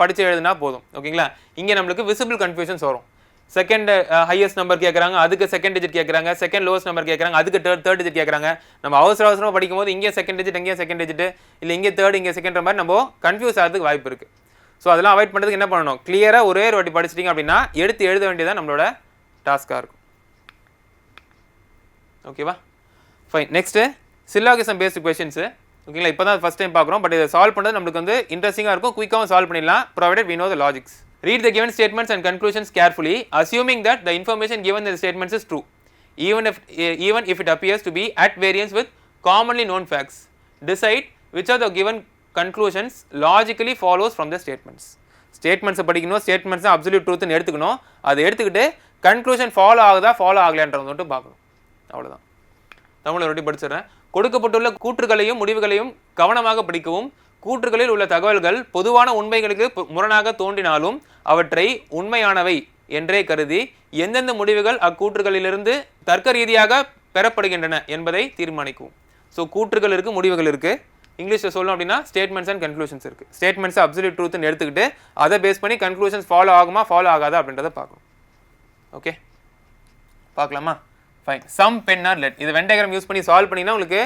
படித்து எழுதுனா போதும். ஓகேங்களா? இங்கே நம்மளுக்கு விசிபிள் கன்ஃபியூஷன்ஸ் வரும். செகண்ட் ஹையஸ்ட் நம்பர் கேட்குறாங்க, அதுக்கு செகண்ட் டிஜிட் கேட்குறாங்க, செகண்ட் லோவஸ்ட் நம்பர் கேட்குறாங்க, அதுக்கு தேர்ட் டிஜிட் கேட்குறாங்க. நம்ம அவசரமாக படிக்கும் போது இங்கே செகண்ட் டிஜிட், இங்கே செகண்ட் டிஜிட், இல்லை இங்கே தேர்ட், இங்கே செகண்ட் மாதிரி நம்ம கன்ஃபியூஸ் ஆகிறதுக்கு வாய்ப்பு இருக்குது. ஸோ அதெல்லாம் அவாய்ட் பண்ணுறதுக்கு என்ன பண்ணணும், கிளியராக ஒரே ஒரு வாட்டி படிச்சிட்டிங்க அப்படின்னா எடுத்து எழுத வேண்டியதான் நம்மளோட டாஸ்க்காக இருக்கும். ஓகேவா? Fine. Next syllogism based questions. ஓகேங்களா? இப்போ தான் ஃபஸ்ட் டைம் பார்க்குறோம். பட் இதை சால்வ் பண்ணுறது நம்மளுக்கு வந்து இன்ட்ரெஸ்டிங்காக இருக்கும், குயிக்காகவும் சால்வ் பண்ணிடலாம், provided we know the logics. Read the given statements and conclusions carefully, assuming that the information given in the statements is true, even if it appears to be at variance with commonly known facts. Decide which of the given conclusions logically follows from the statements. Statements படிக்கணும், statements absolute truth ன்னு எடுத்துக்கணும், அதை எடுத்துக்கிட்டு conclusion follow ஆகலைன்றதை மட்டும் பார்க்கணும். அவ்வளோதான். தமிழ் ஒரு வாட்டி படிச்சிடுறேன். கொடுக்கப்பட்டுள்ள கூற்றுகளையும் முடிவுகளையும் கவனமாக படிக்கவும், கூற்றுகளில் உள்ள தகவல்கள் பொதுவான உண்மைகளுக்கு முரணாக தோன்றினாலும் அவற்றை உண்மையானவை என்றே கருதி எந்தெந்த முடிவுகள் அக்கூற்றுகளிலிருந்து தர்க்க ரீதியாக பெறப்படுகின்றன என்பதை தீர்மானிக்கும். ஸோ கூற்றுகள் இருக்குது, முடிவுகள் இருக்குது. இங்கிலீஷில் சொல்லணும் அப்படின்னா ஸ்டேட்மெண்ட்ஸ் அண்ட் கன்க்ளூஷன்ஸ் இருக்குது. ஸ்டேட்மெண்ட்ஸ் அப்சல்யூட் ட்ரூத்னு எடுத்துக்கிட்டு அதை பேஸ் பண்ணி கன்க்ளூஷன்ஸ் ஃபாலோ ஆகுமா ஃபாலோ ஆகாதா அப்படின்றத பார்க்கணும். ஓகே, பார்க்கலாமா? Fine. Some pen are lead, இது வென் டயக்ராம் யூஸ் பண்ணி சால்வ் பண்ணிங்கன்னா உங்களுக்கு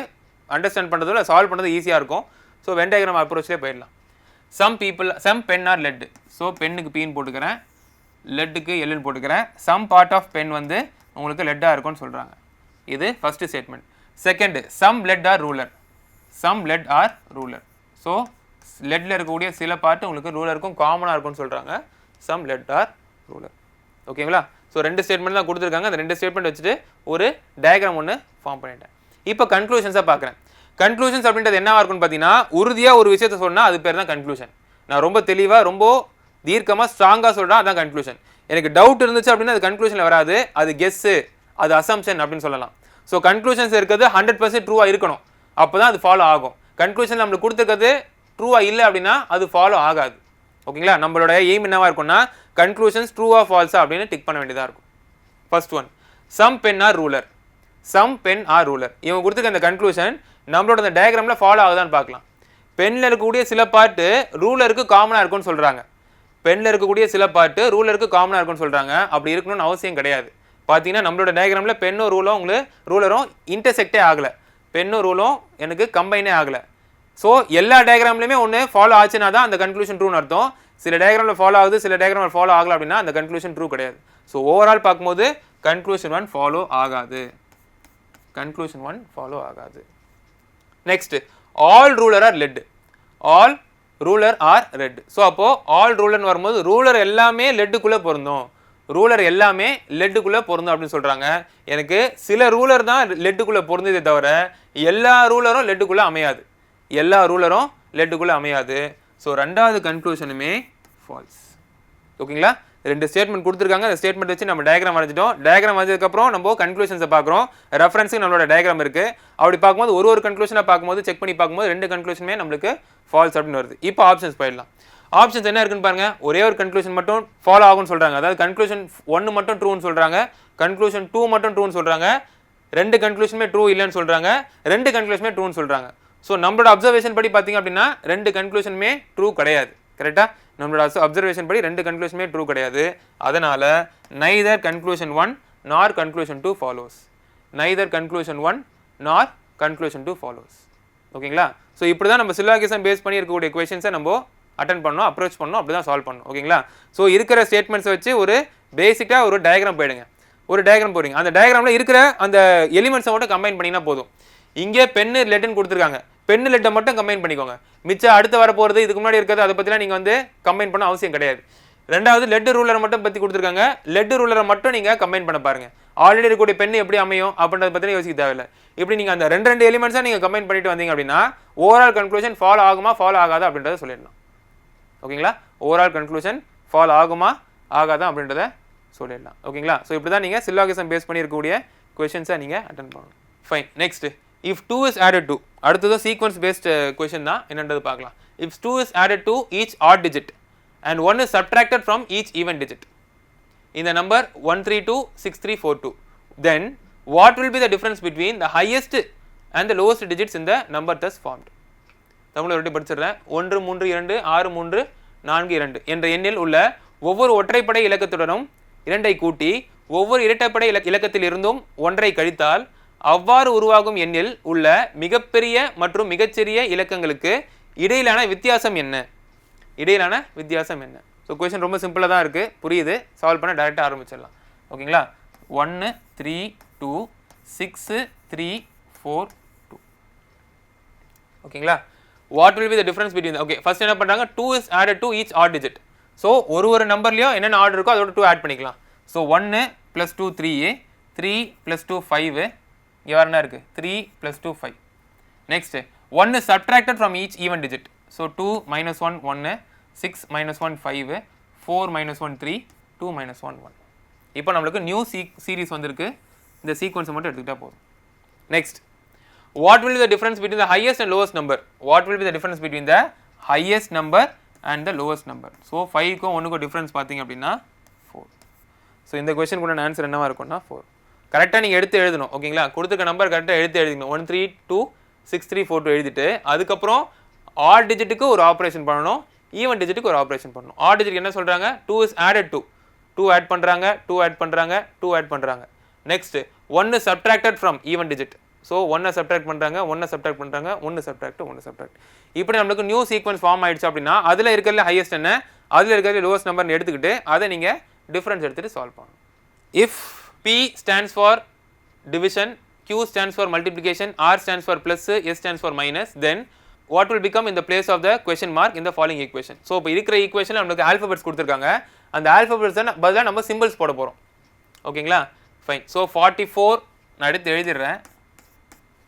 அண்டர்ஸ்டாண்ட் பண்ணுறதோ இல்லை சால்வ் பண்ணுறது ஈஸியாக இருக்கும். ஸோ வென் டயக்ராம் அப்ரோச்லேயே போயிடலாம். Some pen are lead. So பென்னுக்கு பீன்னு போட்டுக்கிறேன், லெட்டுக்கு எல்லுன்னு போட்டுக்கிறேன். சம் பார்ட் ஆஃப் பென் வந்து உங்களுக்கு லெட்டாக இருக்கும்னு சொல்கிறாங்க. இது first statement. Second, some lead are ruler. Some lead are ruler. So லெட்டில் இருக்கக்கூடிய சில பார்ட்டு உங்களுக்கு ரூலருக்கும் காமனாக இருக்கும்னு சொல்கிறாங்க. Some lead are ruler. ஓகேங்களா? ஸோ 2 ஸ்டேட்மெண்ட் தான் கொடுத்துருக்காங்க. அந்த 2 ஸ்டேட்மெண்ட் வச்சுட்டு ஒரு டயக்ராம் ஒன்று ஃபார்ம் பண்ணிட்டேன். இப்போ கன்க்ளூஷன்ஸாக பார்க்குறேன். கன்க்ளூஷன்ஸ் அப்படின்றது என்னவா இருக்குன்னு பார்த்தீங்கன்னா, உறுதியாக ஒரு விஷயத்தை சொன்னால் அது பேர் தான் கன்க்ளூஷன். நான் ரொம்ப தெளிவாக ரொம்ப தீர்க்கமாக ஸ்ட்ராங்காக சொல்கிறேன், அதுதான் கன்க்ளூஷன். எனக்கு டவுட் இருந்துச்சு அப்படின்னா அது கன்க்ளூஷனில் வராது, அது கெஸ்ஸு, அது அசம்ஷன் அப்படின்னு சொல்லலாம். ஸோ கன்க்ளூஷன்ஸ் இருக்கிறது 100% ட்ரூவாக இருக்கணும், அப்போ தான் அது ஃபாலோ ஆகும். கன்க்ளூஷன் நம்மளுக்கு கொடுத்துருக்கிறது ட்ரூவாக இல்லை அப்படின்னா அது ஃபாலோ ஆகாது. ஓகேங்களா? நம்மளோட எய்ம் என்னவா இருக்கும்னா கன்க்ளூஷன்ஸ் ட்ரூவா ஃபால்ஸா அப்படின்னு டிக் பண்ண வேண்டியதாக இருக்கும். First one, some pen are ruler. Some pen are ruler இவங்க கொடுத்துருக்க அந்த கன்க்ளூஷன் நம்மளோட அந்த டயக்ராமில் ஃபாலோ ஆகுதான்னு பார்க்கலாம். பென்னில் இருக்கக்கூடிய சில பார்ட்டு ரூலருக்கு காமனாக இருக்கும்னு சொல்கிறாங்க. பென்னில் இருக்கக்கூடிய சில பார்ட்டு ரூலருக்கு காமனாக இருக்கும்னு சொல்கிறாங்க. அப்படி இருக்கணும்னு அவசியம் கிடையாது. பார்த்தீங்கன்னா நம்மளோட டயக்ராமில் பென்னும் ரூலரும் இன்டர்செக்டே ஆகலை, பென்னும் ரூலும் எனக்கு கம்பைனே ஆகலை. ஸோ எல்லா டயக்ராம்லையுமே ஒன்று ஃபாலோ ஆச்சுன்னா தான் அந்த கன்க்ளூஷன் ட்ரூன்னு அர்த்தம். சில டயக்ராமில் ஃபாலோ ஆகுது, சில டயக்ராமில் ஃபாலோ ஆகலை அப்படின்னா அந்த கன்க்ளூஷன் ட்ரூ கிடையாது. ஸோ ஓவரால் பார்க்கும்போது கன்க்ளூஷன் 1 ஃபாலோ ஆகாது. கன்க்ளூஷன் 1 ஃபாலோ ஆகாது. Next, all ruler are lead. All ruler are red. So அப்போது ஆல் ரூலர்னு வரும்போது ரூலர் எல்லாமே லெட்டுக்குள்ளே பொருந்தும், ரூலர் எல்லாமே லெட்டுக்குள்ளே பொருந்தும் அப்படின்னு சொல்கிறாங்க. எனக்கு சில ரூலர் தான் லெட்டுக்குள்ளே பொருந்ததே தவிர எல்லா ரூலரும் லெட்டுக்குள்ளே அமையாது, எல்லா ரூலரும் லெட்டுக்குள்ளே அமையாது. ஸோ ரெண்டாவது கன்க்ளூஷனுமே ஃபால்ஸ். ஓகேங்களா? 2 ஸ்டேட்மெண்ட் கொடுத்துருக்காங்க. அந்த ஸ்டேட்மெண்ட் வச்சு நம்ம டயக்ராம் வரைஞ்சிட்டோம். டயக்ராம் வரைஞ்சதுக்கப்புறம் நம்ம கன்க்ளூஷன்ஸை பார்க்குறோம். ரெஃபரன்ஸுக்கு நம்மளோட டயக்ராம் இருக்குது. அப்படி பார்க்கும்போது ஒரு கன்க்ளூஷனாக பார்க்கும்போது செக் பண்ணி பார்க்கும்போது 2 கன்க்ளூஷனுமே நம்மளுக்கு ஃபால்ஸ் அப்படின்னு வருது. இப்போ ஆப்ஷன்ஸ் போயிடலாம். ஆப்ஷன்ஸ் என்ன இருக்குன்னு பாருங்கள். ஒரே ஒரு கன்க்ளூஷன் மட்டும் ஃபாலோ ஆகும்னு சொல்கிறாங்க. அதாவது கன்க்ளூஷன் 1 மட்டும் ட்ரூன்னு சொல்கிறாங்க, கன்க்ளூஷன் 2 மட்டும் ட்ரூன்னு சொல்கிறாங்க, 2 கன்க்ளூஷனுமே ட்ரூ இல்லைன்னு சொல்கிறாங்க, 2 கன்க்ளூஷனுமே ட்ரூன்னு சொல்கிறாங்க. ஸோ நம்மளோட அப்சர்வேஷன் படி பார்த்தீங்க அப்படின்னா ரெண்டு கன்க்ளூஷனுமே ட்ரூ கிடையாது. கரெக்டாக நம்மளோட அப்சர்வேஷன் படி ரெண்டு கன்க்ளூஷனுமே ட்ரூ கிடையாது. அதனால் neither conclusion 1 nor conclusion 2 follows. neither conclusion 1 nor conclusion 2 follows. ஓகேங்களா? ஸோ இப்படி தான் நம்ம சில்லாகிசம் பேஸ் பண்ணி இருக்கக்கூடிய கொஷின்ஸை நம்ம அட்டன் பண்ணோம், அப்ரோச் பண்ணோம், அப்படி தான் சால்வ் பண்ணோம். ஓகேங்களா? ஸோ இருக்கிற ஸ்டேட்மெண்ட்ஸை வச்சு ஒரு பேசிக்காக ஒரு டயக்ராம் போயிடுங்க. ஒரு டயக்ராம் போடுங்க. அந்த டயக்ராமில் இருக்கிற அந்த எலிமெண்ட்ஸை மட்டும் கம்பைன் பண்ணிங்கன்னா போதும். இங்கே பென்னு லெட்டுன்னு கொடுத்துருக்காங்க, பென்னு லெட்டை மட்டும் கம்பைன் பண்ணிக்கோங்க. மிச்சம் அடுத்து வர போகிறது இதுக்கு முன்னாடி இருக்கிறது அதை பற்றிலாம் நீங்கள் வந்து கம்பைன் பண்ண அவசியம் கிடையாது. ரெண்டாவது லெட் ரூலரை மட்டும் பற்றி கொடுத்துருக்காங்க, லெட் ரூலரை மட்டும் நீங்கள் கம்பைன் பண்ண பாருங்கள். ஆல்ரெடி இருக்கக்கூடிய பெண்ணு எப்படி அமையும் அப்படின்றத பற்றி யோசிக்க தேவையில்லை. இப்படி நீங்கள் அந்த ரெண்டு எலிமெண்ட்ஸாக நீங்கள் கம்பைன் பண்ணிட்டு வந்தீங்க அப்படின்னா ஓவரால் கன்க்ளூஷன் ஃபாலோ ஆகுமா ஃபாலோ ஆகாதா அப்படின்றத சொல்லிடலாம். ஓகேங்களா? ஓவரால் கன்க்ளூஷன் ஃபாலோ ஆகுமா ஆகாதா அப்படின்றத சொல்லிடலாம். ஓகேங்களா? ஸோ இப்படி தான் நீங்கள் சில்லாகிசம் பேஸ் பண்ணி இருக்கக்கூடிய கொஷின்ஸை நீங்கள் அட்டன் பண்ணணும். Fine. Next, if 2 is added to, அடுத்தது சீக்வன்ஸ் பேஸ்ட் கொஷின் தான், என்னன்றது பார்க்கலாம். if 2 is added to each odd digit and 1 is subtracted from each even digit in the number 1326342, then what will be the difference between the highest and the lowest digits in the number thus formed? Tamil ஒருட்டி படிச்சிடுறேன். 1 3 2 6 3 4 2 என்ற எண்ணில் உள்ள ஒவ்வொரு ஒற்றைப்படை இலக்கத்துடனும் 2ஐ கூட்டி ஒவ்வொரு இரட்டைப்படை இலக்கத்தில் இருந்தும் 1ஐ கழித்தால் அவ்வாறு உருவாகும் எண்ணில் உள்ள மிகப்பெரிய மற்றும் மிகச்சிறிய இலக்கங்களுக்கு இடையிலான வித்தியாசம் என்ன? இடையிலான வித்தியாசம் என்ன? ஸோ கொஸ்டின் ரொம்ப சிம்பிளாக தான் இருக்குது, புரியுது. சால்வ் பண்ண டேரெக்டாக ஆரம்பிச்சிடலாம். ஓகேங்களா? 1 3 2 6 3 4 2. ஓகேங்களா? What will be the difference between, okay first என்ன பண்ணுறாங்க, 2 is added to each odd digit. So ஒரு நம்பர்லையும் என்னென்ன ஆர்டர் இருக்கோ அதோட 2 ஆட் பண்ணிக்கலாம். ஸோ 1 + 2 3, 3 + 2 5, இங்கே வேறு என்ன இருக்குது 3 + 2 5. Next 1 is subtracted from each even digit. So 2 - 1 1, 6 - 1 5, 4 - 1 3, 2 - 1 1. இப்போ நம்மளுக்கு நியூ சீரீஸ் வந்திருக்கு, இந்த சீக்வன்ஸை மட்டும் எடுத்துக்கிட்டால் போதும். Next, what will be the difference between the highest and lowest number? What will be the difference between the highest number and the lowest number? So 5க்கும் 1க்கும் difference பார்த்தீங்க அப்படின்னா 4. ஸோ இந்த கொஸ்டின் கூட ஆன்சர் என்னவா இருக்கும்னா 4. கரெக்டாக நீங்கள் எடுத்து எழுதணும். ஓகேங்களா? கொடுத்துருக்க நம்பர் கரெக்டாக எடுத்து எழுதிக்கணும். 1 3 2 6 3 4 2 எழுதிட்டு அதுக்கப்புறம் ஆட் டிஜிட்டுக்கு ஒரு ஆப்ரேஷன் பண்ணணும், ஈவன் டிஜிட்டுக்கு ஒரு ஆப்ரேஷன் பண்ணணும். ஆட் டிஜிட் என்ன சொல்கிறாங்க, 2 is added to, 2 ஆட் பண்ணுறாங்க, 2 ஆட் பண்ணுறாங்க, 2 ஆட் பண்ணுறாங்க. Next 1 is subtracted from even digit. So 1 subtract பண்ணுறாங்க, 1 சப்ட்ராக்ட் பண்ணுறாங்க, 1 சப்ட்ராக்ட் 1 சப்ட்ராக்ட். இப்படி நம்மளுக்கு நியூ சீக்வன்ஸ் ஃபார்ம் ஆயிடுச்சு அப்படின்னா அதில் இருக்கிறதுல ஹையஸ்ட் என்ன, அதில் இருக்கிறது லோவஸ்ட் நம்பர்னு எடுத்துக்கிட்டு அதை நீங்கள் டிஃப்ரென்ஸ் எடுத்துகிட்டு சால்வ் பண்ணணும். If P stands for division, Q stands for multiplication, R stands for plus, S stands for minus, then what will become in the place of the question mark in the following equation? So இப்போ இருக்கிற ஈக்குவேஷனில் நம்மளுக்கு alphabets கொடுத்துருக்காங்க, அந்த alphabets தான் பதிலாக நம்ம symbols போட போகிறோம். ஓகேங்களா? ஃபைன். ஸோ 44 நான் எடுத்து எழுதிடுறேன்.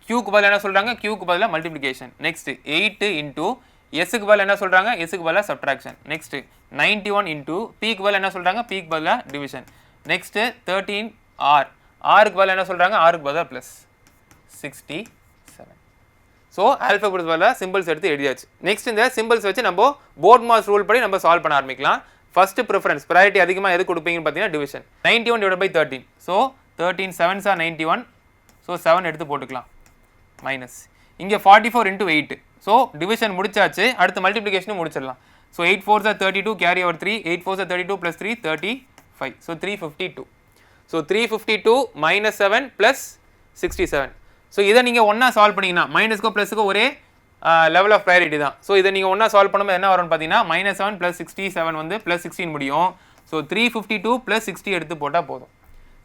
Qக்கு பதிலாக என்ன சொல்கிறாங்க, Qக்கு பதிலாக மல்டிப்ளிகேஷன். நெக்ஸ்ட் 8 இன்டூ எஸ்க்கு பதிலாக என்ன சொல்கிறாங்க, எஸ்க்கு பதிலாக சப்ட்ராக்ஷன். நெக்ஸ்ட் 91 இன்டூ Pக்கு பதிலாக என்ன சொல்கிறாங்க, Pக்கு பதிலாக டிவிஷன். நெக்ஸ்ட் 13 ஆர், ஆருக்கு பதிலாக என்ன சொல்கிறாங்க, ஆருக்கு பதிலாக ப்ளஸ் 67. ஸோ ஆல்ஃபபெட்ஸ் பதிலாக சிம்பிள்ஸ் எடுத்து எழுதியாச்சு. நெக்ஸ்ட் இந்த சிம்பிள்ஸ் வச்சு நம்ம போர்ட் மாஸ் ரூல் படி நம்ம சால்வ் பண்ண ஆரம்பிக்கலாம். ஃபர்ஸ்ட் ப்ரிஃபரன்ஸ் ப்ரையாரிட்டி அதிகமாக எது கொடுப்பீங்கன்னு பார்த்தீங்கன்னா division. 91/13. So 13 7s are 91. So 7 எடுத்து போட்டுக்கலாம். மைனஸ் இங்கே 44 × 8. ஸோ டிவிஷன் முடிச்சாச்சு, அடுத்து மல்டிப்ளிகேஷனும் முடிச்சிடலாம். So 8 4s are 32, carry over 3, 8 4s are 32 + 3 35. So 352. So 352 - 7 + 67. So இதை நீங்கள் ஒன்றா சால்வ் பண்ணிங்கன்னா மைனஸ்க்கோ ப்ளஸுக்கோ ஒரே லெவல் ஆஃப் ப்ரையாரிட்டி தான். ஸோ இதை நீங்கள் ஒன்றா சால்வ் பண்ணும்போது என்ன வரும்னு பார்த்தீங்கன்னா -7 + 67 வந்து +16 முடியும். ஸோ 352 + 60 எடுத்து போட்டால் போதும்.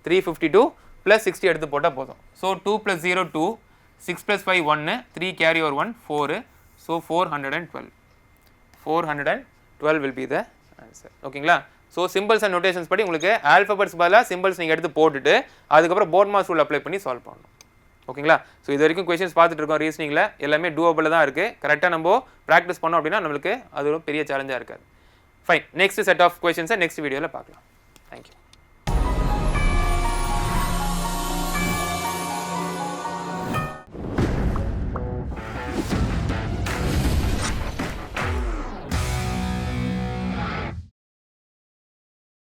352 + 60 எடுத்து போட்டால் போதும். So 2 + 0 2, 6 + 5 1, 3 carry over 1 4. So 412. 412 will be the answer. ஓகேங்களா? ஸோ சிம்பிள்ஸ் அண்ட் நோட்டேஷன்ஸ் படி உங்களுக்கு ஆல்ஃபபெட்ஸ் பதிலாக சிம்பிள்ஸ் நீங்கள் எடுத்து போட்டுட்டு அதுக்கப்புறம் போர்ட் மாஸ் ரூல் அப்ளை பண்ணி சால்வ் பண்ணணும். ஓகேங்களா? ஸோ இது வரைக்கும் கொஸ்டின்ஸ் பார்த்துட்டு இருக்கோம். ரீசனிங்கில் எல்லாமே டூவபிள் தான் இருக்குது. கரெக்டாக நம்ம ப்ராக்டிஸ் பண்ணோம் அப்படின்னா நம்மளுக்கு அது ஒரு பெரிய சேலஞ்சாக இருக்காது. ஃபைன். நெக்ஸ்ட் செட் ஆஃப் கொஸ்டின்ஸை நெக்ஸ்ட் வீடியோவில் பார்க்கலாம். தேங்க்யூ.